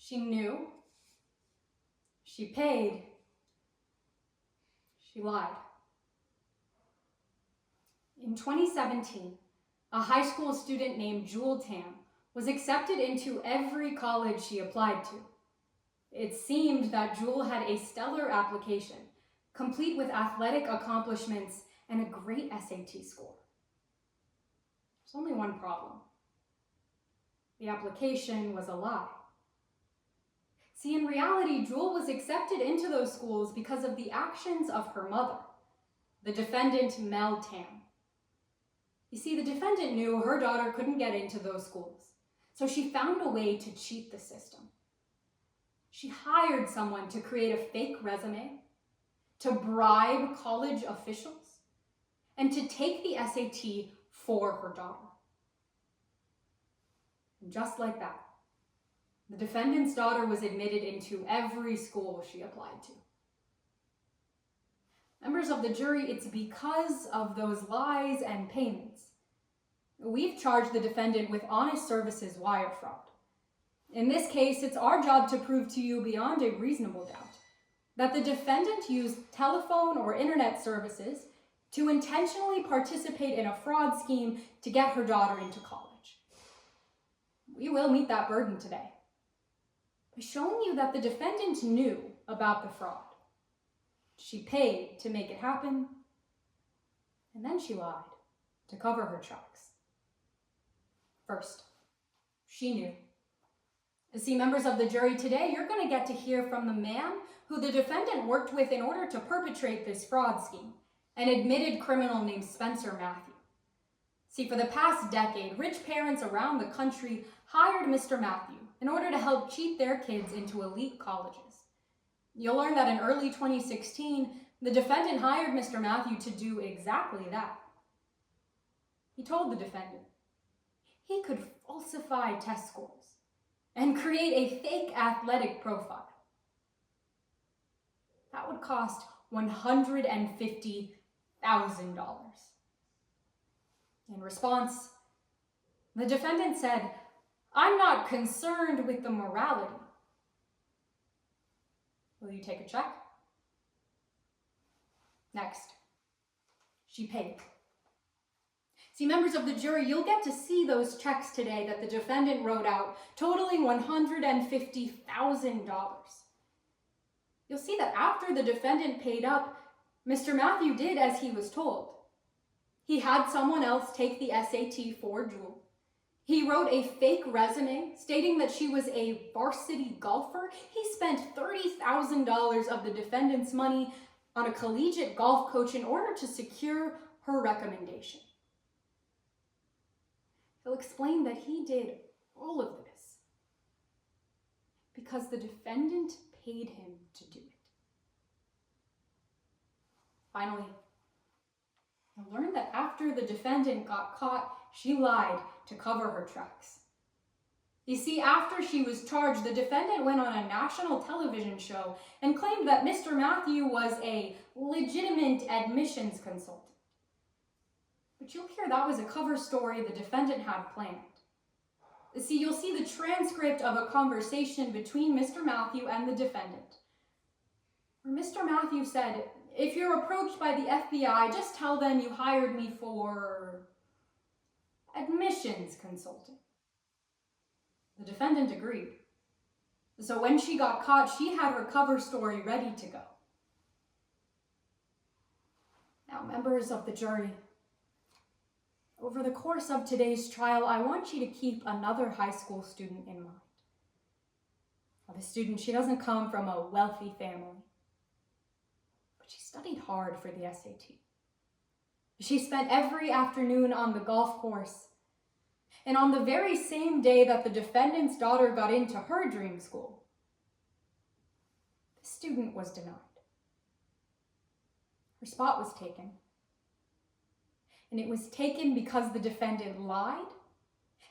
She knew. She paid. She lied. In 2017, a high school student named Jewel Tam was accepted into every college she applied to. It seemed that Jewel had a stellar application, complete with athletic accomplishments and a great SAT score. There's only one problem. The application was a lie. See, in reality, Jewel was accepted into those schools because of the actions of her mother, the defendant Mel Tam. You see, the defendant knew her daughter couldn't get into those schools, so she found a way to cheat the system. She hired someone to create a fake resume, to bribe college officials, and to take the SAT for her daughter. And just like that, the defendant's daughter was admitted into every school she applied to. Members of the jury, it's because of those lies and payments we've charged the defendant with honest services wire fraud. In this case, it's our job to prove to you beyond a reasonable doubt that the defendant used telephone or internet services to intentionally participate in a fraud scheme to get her daughter into college. We will meet that burden today by showing you that the defendant knew about the fraud. She paid to make it happen, and then she lied to cover her tracks. First, she knew. See, members of the jury, today you're going to get to hear from the man who the defendant worked with in order to perpetrate this fraud scheme, an admitted criminal named Spencer Matthew. See, for the past decade, rich parents around the country hired Mr. Matthew in order to help cheat their kids into elite colleges. You'll learn that in early 2016, the defendant hired Mr. Matthew to do exactly that. He told the defendant he could falsify test scores and create a fake athletic profile. That would cost $150,000. In response, the defendant said, "I'm not concerned with the morality." Will you take a check? Next, she paid. See, members of the jury, you'll get to see those checks today that the defendant wrote out, totaling $150,000. You'll see that after the defendant paid up, Mr. Matthew did as he was told. He had someone else take the SAT for Jewel. He wrote a fake resume stating that she was a varsity golfer. He spent $30,000 of the defendant's money on a collegiate golf coach in order to secure her recommendation. He'll explain that he did all of this because the defendant paid him to do it. Finally, you'll learn that after the defendant got caught, she lied to cover her tracks. You see, after she was charged, the defendant went on a national television show and claimed that Mr. Matthew was a legitimate admissions consultant. But you'll hear that was a cover story the defendant had planned. See, you'll see the transcript of a conversation between Mr. Matthew and the defendant, where Mr. Matthew said, "If you're approached by the FBI, just tell them you hired me for admissions consulting." The defendant agreed. So when she got caught, she had her cover story ready to go. Now, members of the jury, over the course of today's trial, I want you to keep another high school student in mind. Now, the student, she doesn't come from a wealthy family, but she studied hard for the SAT. She spent every afternoon on the golf course. And on the very same day that the defendant's daughter got into her dream school, the student was denied. Her spot was taken. And it was taken because the defendant lied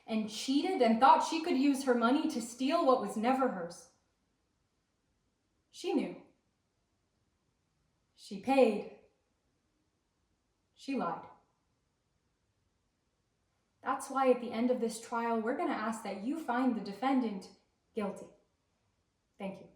and cheated and thought she could use her money to steal what was never hers. She knew. She paid. She lied. That's why at the end of this trial, we're going to ask that you find the defendant guilty. Thank you.